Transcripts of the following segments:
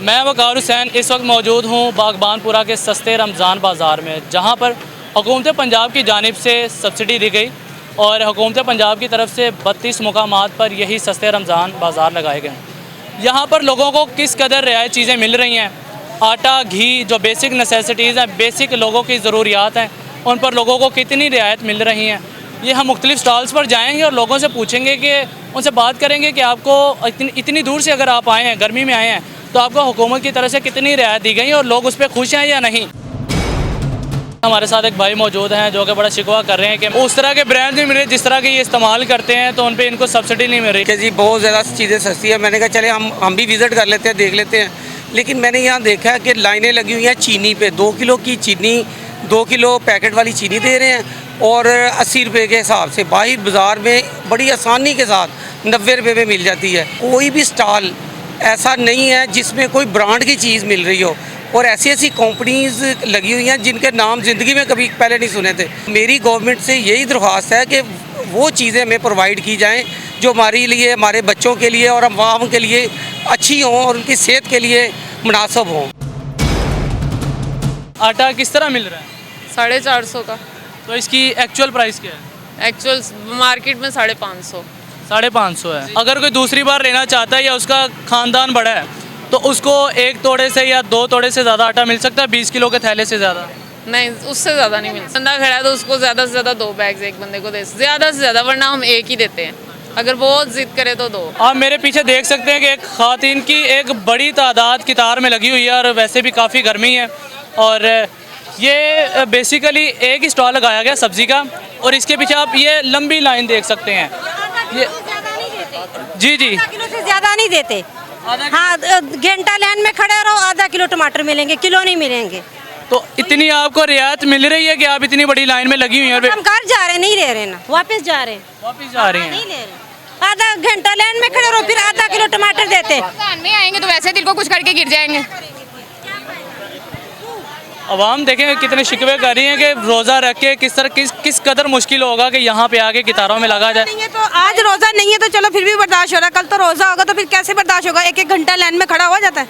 मैं वकार हुसैन इस वक्त मौजूद हूँ बागबानपुरा के सस्ते रमज़ान बाज़ार में, जहाँ पर हुकूमत पंजाब की जानिब से सब्सिडी दी गई और हुकूमत पंजाब की तरफ से 32 मुकामात पर यही सस्ते रमज़ान बाज़ार लगाए गए। यहाँ पर लोगों को किस कदर रियायत चीज़ें मिल रही हैं, आटा, घी, जो बेसिक नेसेसिटीज़ हैं, बेसिक लोगों की ज़रूरियात हैं, उन पर लोगों को कितनी रियायत मिल रही हैं, ये हम मुख्तलिफ़ स्टॉल्स पर जाएंगे और लोगों से पूछेंगे कि उनसे बात करेंगे कि आपको इतनी दूर से अगर आप आए हैं, गर्मी में आए हैं, तो आपको हुकूमत की तरफ से कितनी रियायत दी गई और लोग उस पर खुश हैं या नहीं। हमारे साथ एक भाई मौजूद हैं जो कि बड़ा शिकवा कर रहे हैं कि उस तरह के ब्रांड नहीं मिल रहे जिस तरह के ये इस्तेमाल करते हैं, तो उन पर इनको सब्सिडी नहीं मिल रही। कि जी बहुत ज़्यादा चीज़ें सस्ती है। मैंने कहा चले हम भी विज़िट कर लेते हैं, देख लेते हैं। लेकिन मैंने यहाँ देखा है कि लाइनें लगी हुई हैं चीनी पे। 2 किलो की चीनी, 2 किलो पैकेट वाली चीनी दे रहे हैं और 80 रुपये के हिसाब से बाहर बाज़ार में बड़ी आसानी के साथ 90 रुपये में मिल जाती है। कोई भी स्टॉल ऐसा नहीं है जिसमें कोई ब्रांड की चीज़ मिल रही हो, और ऐसी ऐसी कंपनीज़ लगी हुई हैं जिनके नाम ज़िंदगी में कभी पहले नहीं सुने थे। मेरी गवर्नमेंट से यही दरख्वास्त है कि वो चीज़ें हमें प्रोवाइड की जाएं जो हमारे लिए, हमारे बच्चों के लिए और अवाम के लिए अच्छी हों और उनकी सेहत के लिए मुनासिब हों। आटा किस तरह मिल रहा है? 450 का। तो इसकी एक्चुअल प्राइस क्या है? एक्चुअल मार्केट में 550। 550 है। अगर कोई दूसरी बार लेना चाहता है या उसका ख़ानदान बड़ा है तो उसको 1 तोड़े से या 2 तोड़े से ज़्यादा आटा मिल सकता है 20 किलो के थैले से ज़्यादा? नहीं, उससे ज़्यादा नहीं मिलता। बंदा खड़ा है तो उसको ज़्यादा से ज़्यादा 2 बैग्स एक बंदे को दे, ज़्यादा से ज़्यादा, वरना हम एक ही देते हैं। अगर बहुत ज़िद करे तो 2। आप मेरे पीछे देख सकते हैं कि एक ख़वातीन की एक बड़ी तादाद कतार में लगी हुई है और वैसे भी काफ़ी गर्मी है, और ये बेसिकली एक ही स्टॉल लगाया गया सब्ज़ी का, और इसके पीछे आप ये लंबी लाइन देख सकते हैं। ये जी जी, किलो से ज़्यादा नहीं देते। हाँ, घंटा लाइन में खड़े रहो, आधा किलो टमाटर मिलेंगे, किलो नहीं मिलेंगे। तो इतनी आपको रियायत मिल रही है कि आप इतनी बड़ी लाइन में लगी हुई हैं? हम घर जा रहे नहीं ले रहे ना, वापस जा रहे हैं। वापस जा रही हैं? नहीं ले रहे, आधा घंटा लाइन में खड़े रहो, फिर आधा किलो टमाटर देते। में आएंगे तो वैसे दिल को कुछ करके गिर जाएंगे। अवाम देखें कितने शिकवे कर रही हैं कि रोज़ा रख के किस कदर मुश्किल होगा कि यहाँ पे आके कितारों में लगा जाए। नहीं है तो आज रोज़ा नहीं है तो चलो फिर भी बर्दाश्त हो रहा है, कल तो रोज़ा होगा तो फिर कैसे बर्दाश्त होगा? 1-1 घंटा लाइन में खड़ा हो जाता है,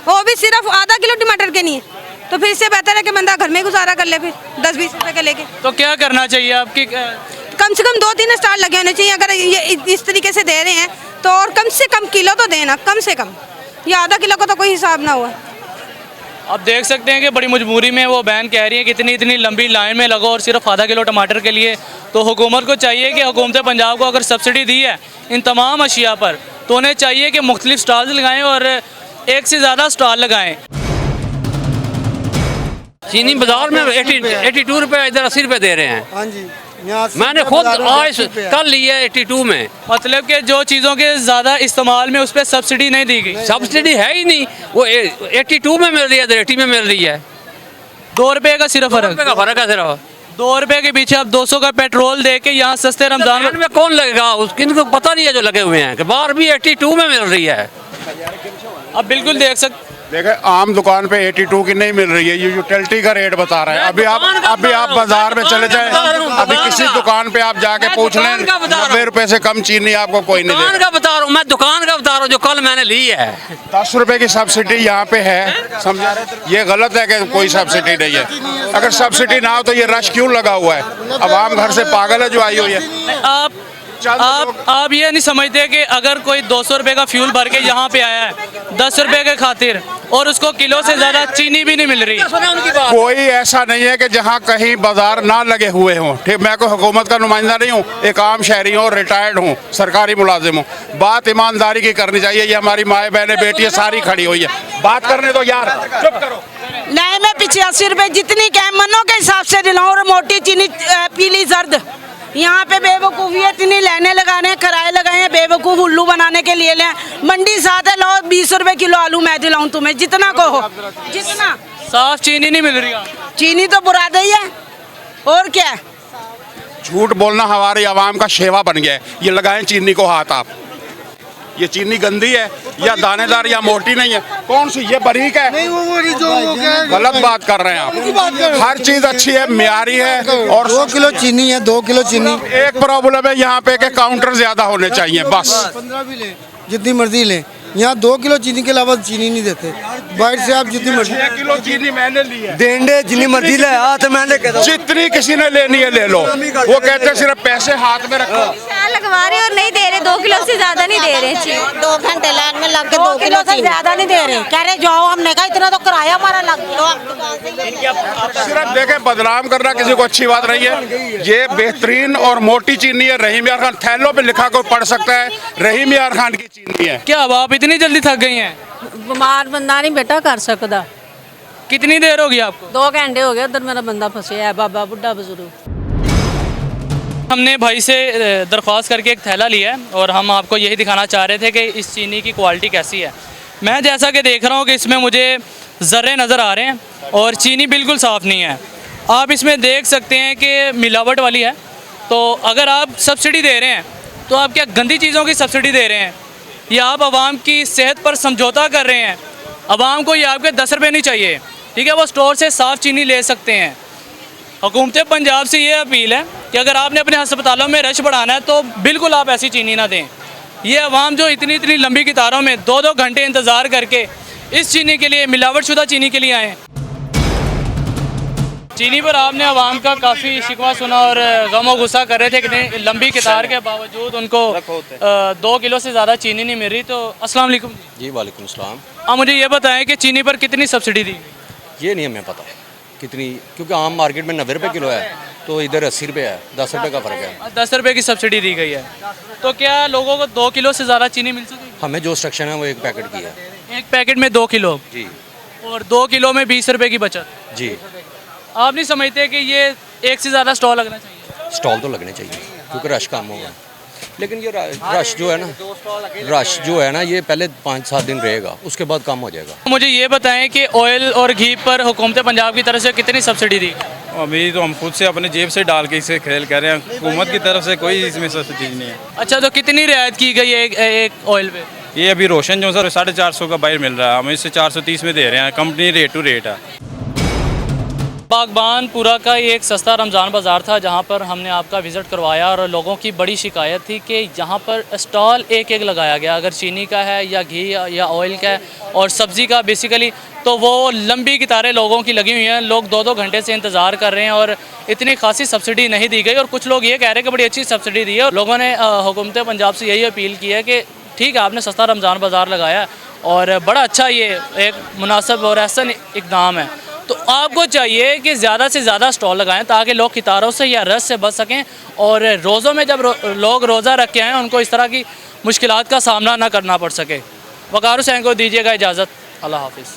वो भी सिर्फ आधा किलो टमाटर के नहीं है। तो फिर इससे बेहतर है कि बंदा घर में गुजारा कर ले फिर 10-20 रुपये के लेके। तो क्या करना चाहिए आपकी? कम से कम 2-3 स्टॉल लगे होने चाहिए। अगर ये इस तरीके से दे रहे हैं तो और कम से कम किलो तो देना, कम से कम। ये आधा किलो का तो कोई हिसाब ना हुआ। आप देख सकते हैं कि बड़ी मजबूरी में वो बहन कह रही है कि इतनी लंबी लाइन में लगो और सिर्फ आधा किलो टमाटर के लिए। तो हुकूमत को चाहिए कि हुकूमत पंजाब को अगर सब्सिडी दी है इन तमाम अशिया पर, तो उन्हें चाहिए कि मुख्तलिफ स्टॉल्स लगाएं और एक से ज़्यादा स्टॉल लगाएं। चीनी बाजार में 82 रुपये, इधर 80 रुपये दे रहे हैं। हाँ जी, मैंने खुद आज कल लिया 82 में। मतलब कि जो चीज़ों के ज़्यादा इस्तेमाल में उस पर सब्सिडी नहीं दी गई। सब्सिडी है ही नहीं, वो 82 में मिल रही है, इधर 80 में मिल रही है। 2 रुपये का सिर्फ फर्क है सिर्फ। 2 रुपये के पीछे आप 200 का पेट्रोल दे के यहाँ सस्ते रमजान में कौन लगेगा? उसको पता नहीं है जो लगे हुए हैं कि बाहर भी 82 में मिल रही है। अब बिल्कुल देखें आम दुकान पे 82 की नहीं मिल रही है, ये यूटिलिटी का रेट बता रहा है। अभी आप बाजार में चले जाएं, अभी किसी दुकान पे आप जाके पूछ लें, 90 रुपए से कम चीनी आपको कोई नहीं देगा। दुकान का बता रहा हूँ मैं, दुकान का बता रहा हूँ जो कल मैंने ली है। 10 रुपए की सब्सिडी यहाँ पे है, समझा? ये गलत है कि कोई सब्सिडी नहीं है। अगर सब्सिडी ना हो तो ये रश क्यों लगा हुआ है? अब आम घर से पागल है जो आई हुई है। आप ये नहीं समझते कि अगर कोई 200 रुपये का फ्यूल भर के यहाँ पे आया है 10 रुपये के खातिर और उसको किलो से ज़्यादा चीनी भी नहीं मिल रही? कोई ऐसा नहीं है कि जहाँ कहीं बाजार ना लगे हुए हों। ठीक, मैं कोई हुकूमत का नुमाइंदा नहीं हूँ, एक आम शहरी हूँ, रिटायर्ड हूँ, सरकारी मुलाजिम हूँ। बात ईमानदारी की करनी चाहिए। ये हमारी माएँ बहनें बेटियाँ सारी खड़ी हुई है, बात करने दो यार, चुप करो। नहीं, मैं 85 रुपये जितनी कैमनों के हिसाब से दिलाऊँ और मोटी चीनी पीली जर्द। यहाँ पे बेवकूफ़ी इतनी लाइनें लगाने हैं, किराए लगाए हैं बेवकूफ़ उल्लू बनाने के लिए। लें मंडी साथ है, लो 20 रुपये किलो आलू मैं दिलाऊँ तुम्हें, जितना को हो जितना। साफ चीनी नहीं मिल रही। चीनी तो बुरा ही है, और क्या? झूठ बोलना हमारी आवाम का शेवा बन गया है। ये लगाएं चीनी को हाथ आप, ये चीनी गंदी है या दानेदार या मोटी नहीं है? कौन सी? ये बारीक है। नहीं, वो गलत बात कर रहे हैं आप। हर चीज अच्छी है, म्यारी है। और 2 किलो चीनी है, 2 किलो चीनी। एक प्रॉब्लम है यहाँ पे कि काउंटर ज्यादा होने चाहिए बस। 15 भी ले, जितनी मर्जी ले। यहाँ 2 किलो चीनी के अलावा चीनी नहीं देते। बाहर से आप जितनी मर्जी 6 किलो चीनी मैंने ली है, देंगे जितनी मर्जी ले हाथ मैंने कहता जितनी किसी ने लेनी है ले लो। वो कहते हैं सिर्फ पैसे हाथ में रखो। लगवा रहे और नहीं दे रहे, 2 किलो से ज्यादा नहीं दे रहे। 2 घंटे लाइन में लग के 2 किलो से ज्यादा नहीं दे रहे। कह रहे जाओ, हमने कहा इतना तो किराया हमारा लग गया। सिर्फ देखें, बदनाम करना किसी को अच्छी बात नहीं है। ये बेहतरीन और मोटी चीनी है, रहीम यार खान थैलों पे लिखा कोई पढ़ सकता है, रहीम यार खान की चीनी है। क्या अब आप इतनी जल्दी थक गई हैं? बीमार बंदा नहीं बेटा कर सकता। कितनी देर होगी आपको? 2 घंटे हो गए, उधर मेरा बंदा फंसे है, बाबा बुढ़ा बुजुर्ग। हमने भाई से दरख्वास्त करके एक थैला लिया है और हम आपको यही दिखाना चाह रहे थे कि इस चीनी की क्वालिटी कैसी है। मैं जैसा कि देख रहा हूँ कि इसमें मुझे ज़र्रे नज़र आ रहे हैं और चीनी बिल्कुल साफ़ नहीं है। आप इसमें देख सकते हैं कि मिलावट वाली है। तो अगर आप सब्सिडी दे रहे हैं तो आप क्या गंदी चीज़ों की सब्सिडी दे रहे हैं या आप आवाम की सेहत पर समझौता कर रहे हैं? आवाम को ये आपके 10 रुपये नहीं चाहिए, ठीक है, वो स्टोर से साफ़ चीनी ले सकते हैं। हुकूमत पंजाब से ये अपील है कि अगर आपने अपने अस्पतालों में रश बढ़ाना है तो बिल्कुल आप ऐसी चीनी ना दें। ये आवाम जो इतनी लंबी कतारों में 2-2 घंटे इंतज़ार करके इस चीनी के लिए, मिलावटशुदा चीनी के लिए आए। चीनी पर आपने आवाम का काफ़ी शिकवा सुना और गम गुस्सा कर रहे थे कि लंबी कतार के बावजूद उनको 2 किलो से ज़्यादा चीनी नहीं मिल रही। तो अस्सलाम वालेकुम जी। वालेकुम सलाम। आप मुझे ये बताएं कि चीनी पर कितनी सब्सिडी दी? ये नहीं हमें पता कितनी, क्योंकि आम मार्केट में 90 रुपये किलो है, तो इधर 80 रुपये है, 10 रुपये का फ़र्क है। 10 रुपये की सब्सिडी दी गई है। तो क्या लोगों को 2 किलो से ज़्यादा चीनी मिल सकेगी? हमें जो इंस्ट्रक्शन है वो 1 पैकेट की है। 1 पैकेट में 2 किलो जी, और 2 किलो में 20 रुपये की बचत। जी। आप नहीं समझते कि ये एक से ज़्यादा स्टॉल लगना चाहिए? स्टॉल तो लगने चाहिए क्योंकि रश कम होगा, लेकिन ये रश जो है ना ये पहले 5-7 दिन रहेगा, उसके बाद कम हो जाएगा। मुझे ये बताएं कि ऑयल और घी पर हुकूमत पंजाब की तरफ से कितनी सब्सिडी दी? अभी तो हम खुद से अपने जेब से डाल के इसे खेल कर रहे हैं, हुकूमत की तरफ से कोई इसमें सब्सिडी नहीं है। अच्छा, तो कितनी रियायत की गई है एक ऑयल पे? ये अभी रोशन जो सर 450 का बाहर मिल रहा है, हम इससे 430 में दे रहे हैं, कंपनी रेट टू रेट है। बागबानपुरा का ये एक सस्ता रमज़ान बाज़ार था जहाँ पर हमने आपका विज़िट करवाया और लोगों की बड़ी शिकायत थी कि यहाँ पर स्टॉल एक लगाया गया, अगर चीनी का है या घी या ऑयल का है और सब्ज़ी का बेसिकली, तो वो लंबी कतारें लोगों की लगी हुई हैं। लोग 2-2 घंटे से इंतज़ार कर रहे हैं और इतनी खासी सब्सिडी नहीं दी गई। और कुछ लोग ये कह रहे हैं कि बड़ी अच्छी सब्सिडी दी है। और लोगों ने हुकूमत पंजाब से यही अपील की है कि ठीक है, आपने सस्ता रमज़ान बाज़ार लगाया और बड़ा अच्छा ये एक मुनासिब और एहसन इक़दाम है, तो आपको चाहिए कि ज़्यादा से ज़्यादा स्टॉल लगाएं ताकि लोग कतारों से या रश से बच सकें और रोज़ों में जब लोग रोज़ा रख के आएँ उनको इस तरह की मुश्किलात का सामना ना करना पड़ सके। वक़ार हुसैन को दीजिएगा इजाज़त। अल्लाह हाफ़िज़।